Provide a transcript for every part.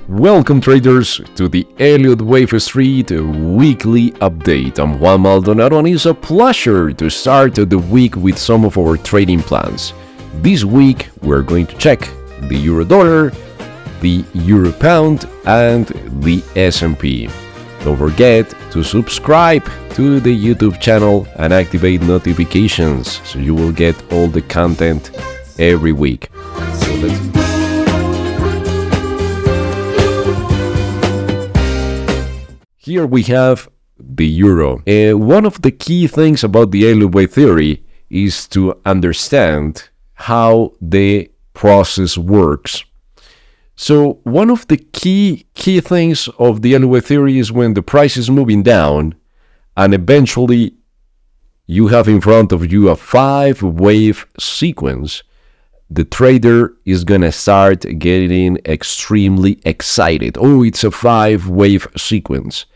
Welcome traders to the Elliott Wave Street weekly update. I'm Juan Maldonado and it's a pleasure to start the week with some of our trading plans. This week we're going to check the euro dollar, the euro pound and the S&P. Don't forget to subscribe to the YouTube channel and activate notifications so you will get all the content every week. Here we have the euro. One of the key things about the Elliott Wave theory is to understand how the process works. So one of the key things of the Elliott Wave theory is when the price is moving down and eventually you have in front of you a 5-wave sequence, the trader is gonna start getting extremely excited. Oh, it's a 5-wave sequence.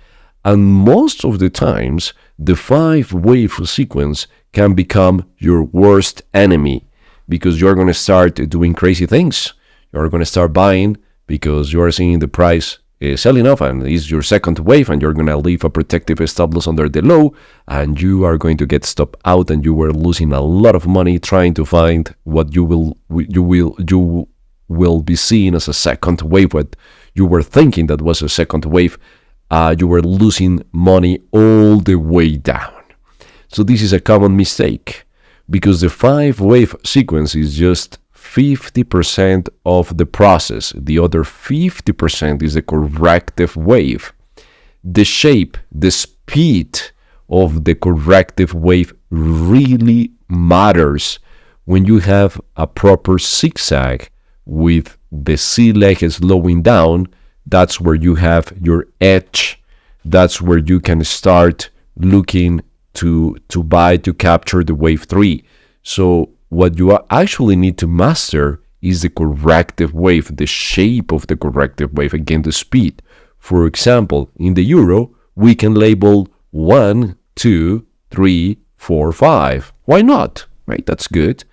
And most of the times, the 5-wave sequence can become your worst enemy because you're going to start doing crazy things. You're going to start buying because you're seeing the price selling off and it's your second wave and you're going to leave a protective stop loss under the low and you are going to get stopped out and you were losing a lot of money trying to find what you will be seeing as a second wave, what you were thinking that was a second wave. You were losing money all the way down. So this is a common mistake because the 5-wave sequence is just 50% of the process. The other 50% is the corrective wave. The shape, the speed of the corrective wave really matters when you have a proper zigzag with the C leg slowing down. That's where you have your edge. That's where you can start looking to buy to capture the wave 3. So what you actually need to master is the corrective wave, the shape of the corrective wave, again, the speed. For example, in the euro, we can label 1, 2, 3, 4, 5. Why not? Right? That's good.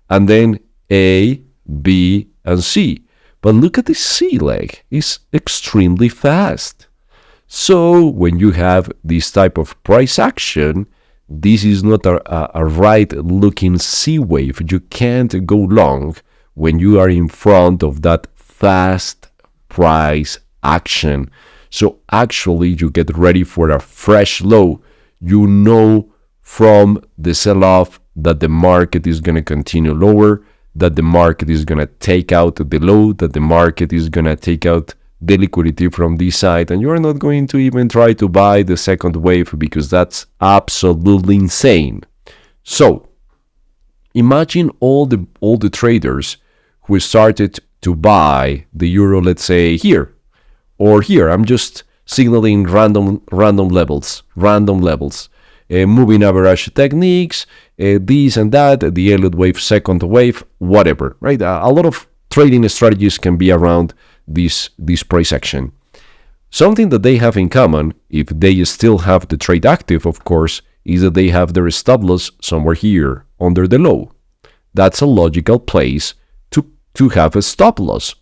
And then A, B, and C. But look at the C leg, it's extremely fast. So when you have this type of price action, this is not a right looking C wave. You can't go long when you are in front of that fast price action. So actually you get ready for a fresh low. You know from the sell-off that the market is going to continue lower, that the market is going to take out the low, that the market is going to take out the liquidity from this side, and you're not going to even try to buy the second wave because that's absolutely insane. So imagine all the traders who started to buy the euro, let's say here or here. I'm just signaling random levels. Moving average techniques, this and that, the Elliott Wave, second wave, whatever, right? A lot of trading strategies can be around this price action. Something that they have in common, if they still have the trade active, of course, is that they have their stop loss somewhere here, under the low. That's a logical place to have a stop loss.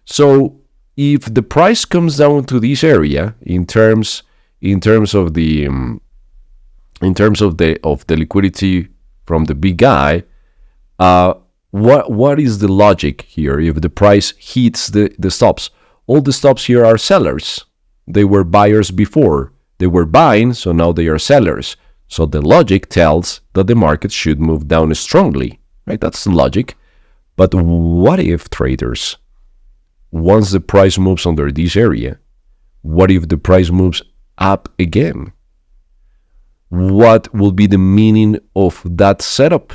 So if the price comes down to this area, in terms of the liquidity from the big guy, what is the logic here? If the price hits the stops, all the stops here are sellers. They were buyers before. They were buying, so now they are sellers. So the logic tells that the market should move down strongly, right? That's the logic. But what if, traders, once the price moves under this area, what if the price moves up again? What will be the meaning of that setup?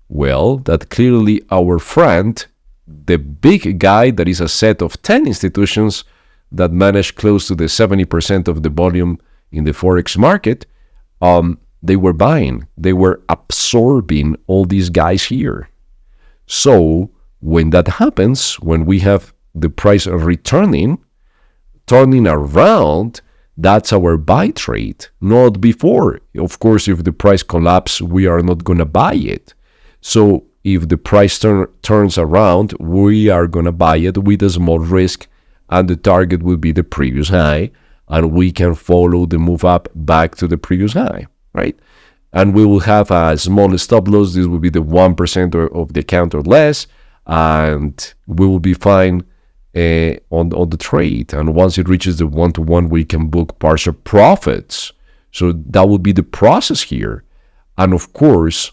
Well, that clearly our friend, the big guy that is a set of 10 institutions that manage close to the 70% of the volume in the Forex market, they were buying. They were absorbing all these guys here. So when that happens, when we have the price turning around, that's our buy trade, not before. Of course, if the price collapses, we are not going to buy it. So if the price turns around, we are going to buy it with a small risk and the target will be the previous high, and we can follow the move up back to the previous high, right? And we will have a small stop loss. This will be the 1% of the account or less, and we will be fine on the trade. And once it reaches the 1-to-1, we can book partial profits. So that will be the process here. And of course,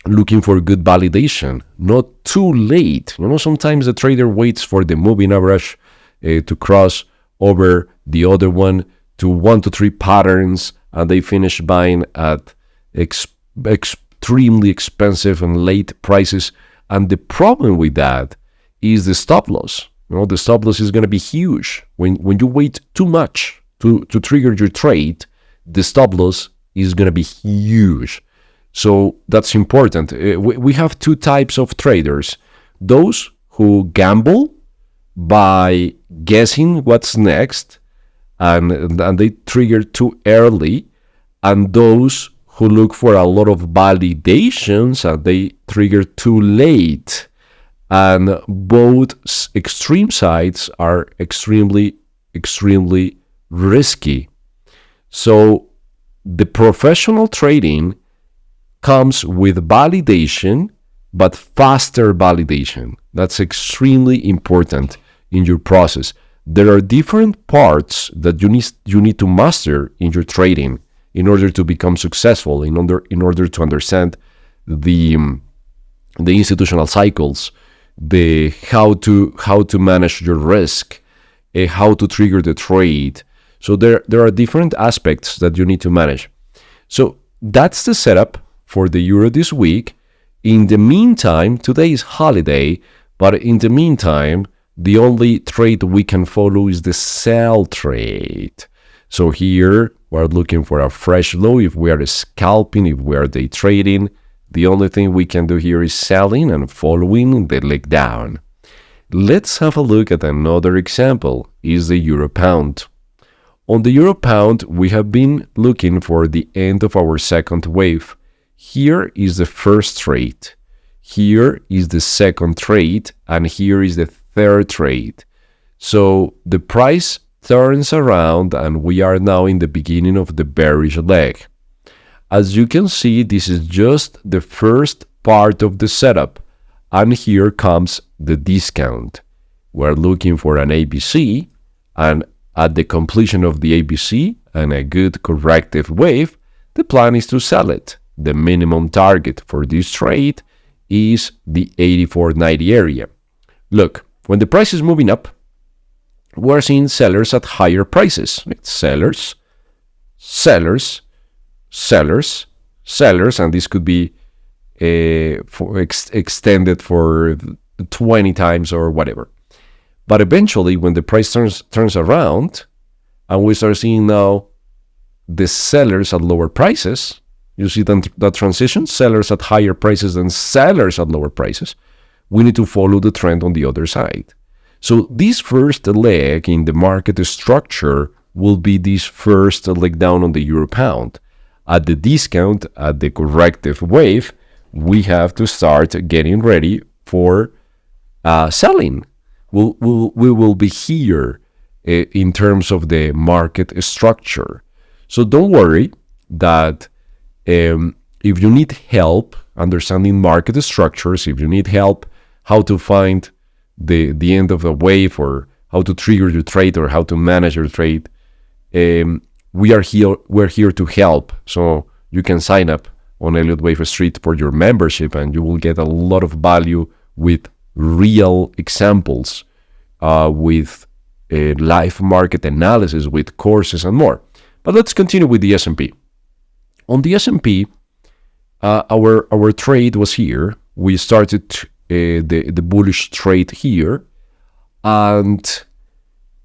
looking for good validation, not too late. Sometimes the trader waits for the moving average to cross over the other one to 1 to 3 patterns, and they finish buying at extremely expensive and late prices. And the problem with that is the stop loss. The stop loss is going to be huge. When you wait too much to trigger your trade, the stop loss is going to be huge. So that's important. We have two types of traders: those who gamble by guessing what's next, and they trigger too early, and those who look for a lot of validations and they trigger too late. And both extreme sides are extremely, extremely risky. So the professional trading comes with validation, but faster validation. That's extremely important in your process. There are different parts that you need to master in your trading in order to become successful, in order to understand the institutional cycles, the how to manage your risk, how to trigger the trade. So there are different aspects that you need to manage. So that's the setup for the euro this week. In the meantime, today is holiday, but in the meantime, the only trade we can follow is the sell trade. So here we're looking for a fresh low. If we are scalping, if we are day trading, the only thing we can do here is selling and following the leg down. Let's have a look at another example, is the euro pound. On the euro pound, we have been looking for the end of our second wave. Here is the first trade. Here is the second trade, and here is the third trade. So the price turns around and we are now in the beginning of the bearish leg. As you can see, this is just the first part of the setup, and here comes the discount. We're looking for an ABC, and at the completion of the ABC and a good corrective wave, the plan is to sell it. The minimum target for this trade is the 84.90 area. Look, when the price is moving up, we're seeing sellers at higher prices. Right? Sellers, sellers, sellers, sellers, and this could be extended for 20 times or whatever. But eventually, when the price turns around, and we start seeing now the sellers at lower prices, you see that transition, sellers at higher prices and sellers at lower prices, we need to follow the trend on the other side. So this first leg in the market structure will be this first leg down on the euro pound. At the discount, at the corrective wave, we have to start getting ready for selling. We will be here in terms of the market structure. So don't worry that if you need help understanding market structures, if you need help how to find the end of a wave, or how to trigger your trade, or how to manage your trade, we're here to help. So you can sign up on Elliott Wave Street for your membership, and you will get a lot of value with real examples, with live market analysis, with courses and more. But let's continue with the S&P. On the S&P, our trade was here. We started the bullish trade here, and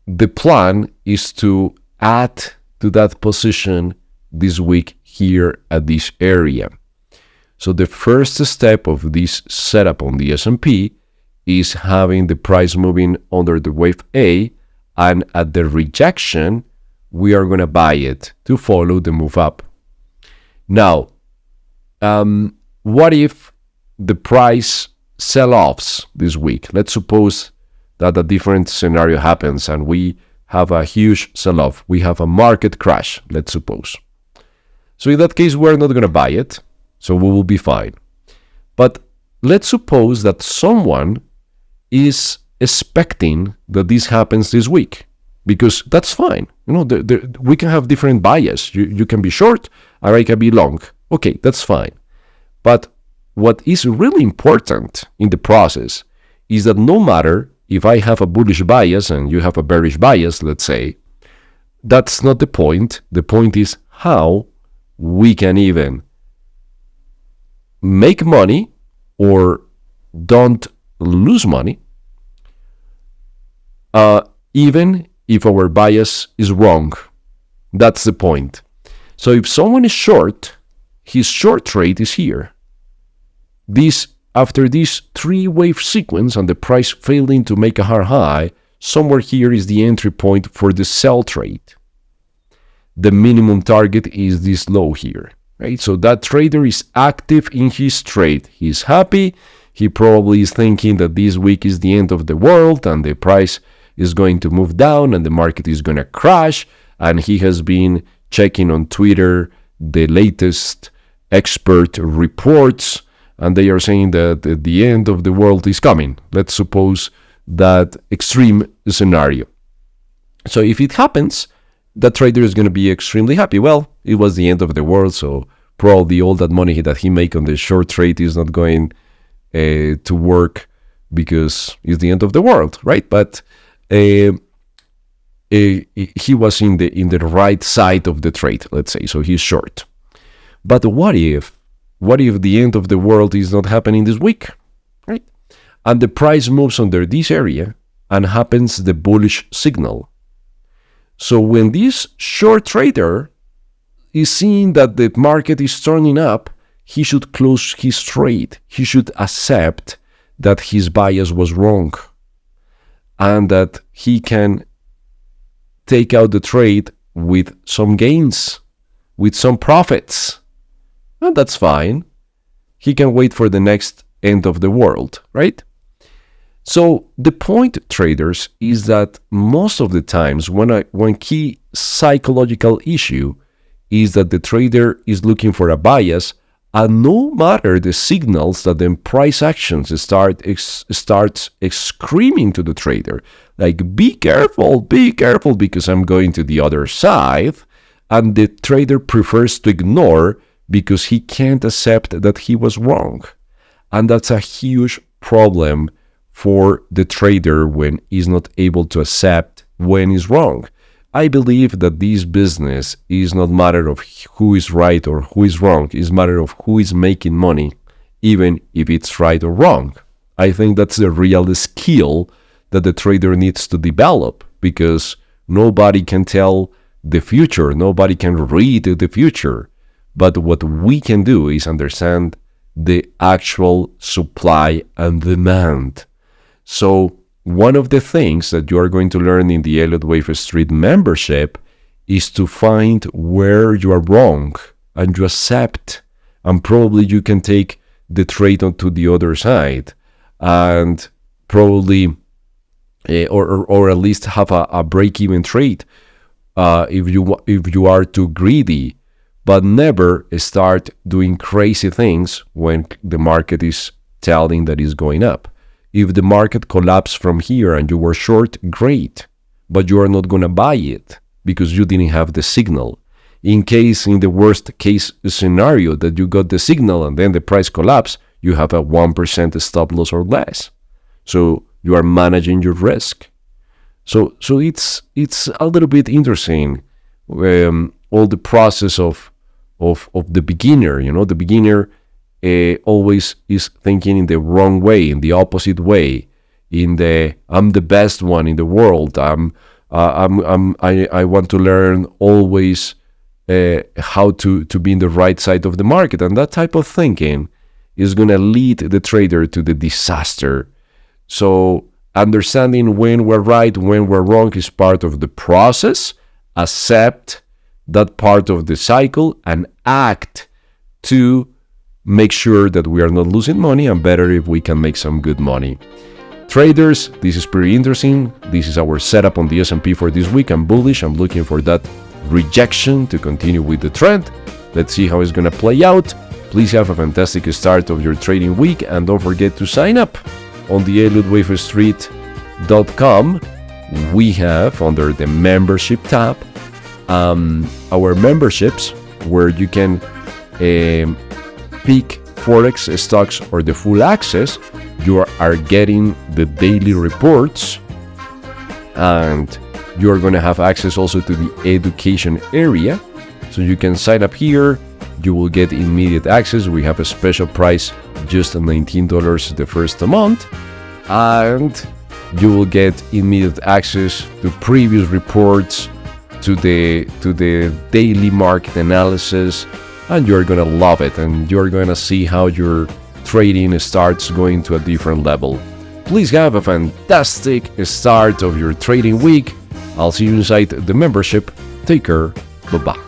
the plan is to add to that position this week here at this area. So the first step of this setup on the S&P is having the price moving under the wave A, and at the rejection, we are going to buy it to follow the move up. Now, what if the price sell-offs this week? Let's suppose that a different scenario happens and we have a huge sell-off. We have a market crash, let's suppose. So in that case, we're not going to buy it, so we will be fine. But let's suppose that someone is expecting that this happens this week, because that's fine. We can have different bias. You can be short, or I can be long. Okay, that's fine. But what is really important in the process is that no matter if I have a bullish bias and you have a bearish bias, let's say, that's not the point. The point is how we can even make money or don't lose money, even if our bias is wrong. That's the point. So if someone is short, his short trade is here. After this three-wave sequence and the price failing to make a hard high, somewhere here is the entry point for the sell trade. The minimum target is this low here, right? So that trader is active in his trade. He's happy. He probably is thinking that this week is the end of the world and the price is going to move down and the market is going to crash. And he has been checking on Twitter the latest expert reports, and they are saying that the end of the world is coming. Let's suppose that extreme scenario. So if it happens, that trader is going to be extremely happy. Well, it was the end of the world, so probably all that money that he make on the short trade is not going to work because it's the end of the world, right? But he was in the right side of the trade, let's say, so he's short. But what if the end of the world is not happening this week, right? And the price moves under this area and happens the bullish signal. So when this short trader is seeing that the market is turning up, he should close his trade. He should accept that his bias was wrong and that he can take out the trade with some gains, with some profits. And that's fine. He can wait for the next end of the world, right? So the point, traders, is that most of the times one key psychological issue is that the trader is looking for a bias, and no matter the signals that the price actions starts screaming to the trader, like be careful, because I'm going to the other side, and the trader prefers to ignore because he can't accept that he was wrong. And that's a huge problem for the trader when he's not able to accept when he's wrong. I believe that this business is not a matter of who is right or who is wrong. It's a matter of who is making money, even if it's right or wrong. I think that's the real skill that the trader needs to develop, because nobody can tell the future. Nobody can read the future. But what we can do is understand the actual supply and demand. So one of the things that you are going to learn in the Elliott Wave Street membership is to find where you are wrong and you accept, and probably you can take the trade onto the other side and probably or at least have a break-even trade if you are too greedy, but never start doing crazy things when the market is telling that it's going up. If the market collapsed from here and you were short, great, but you are not going to buy it because you didn't have the signal. In the worst case scenario that you got the signal and then the price collapse, you have a 1% stop loss or less. So you are managing your risk. So it's a little bit interesting, all the process of the beginner. The beginner always is thinking in the wrong way, in the opposite way, I'm the best one in the world. I want to learn always how to be in the right side of the market, and that type of thinking is going to lead the trader to the disaster. So understanding when we're right, when we're wrong is part of the process. Accept that part of the cycle and act to make sure that we are not losing money, and better if we can make some good money. traders, this is pretty interesting. This is our setup on the S&P for this week. I'm bullish. I'm looking for that rejection to continue with the trend. Let's see how it's going to play out. Please have a fantastic start of your trading week, and don't forget to sign up on the ElliottWaveStreet.com. We have under the membership tab our memberships where you can pick Forex stocks or the full access. You are getting the daily reports, and you're going to have access also to the education area. So you can sign up here. You will get immediate access. We have a special price, just $19 the first month, and you will get immediate access to previous reports, to the daily market analysis, and you're gonna love it, and you're gonna see how your trading starts going to a different level. Please have a fantastic start of your trading week. I'll see you inside the membership. Take care. Bye-bye.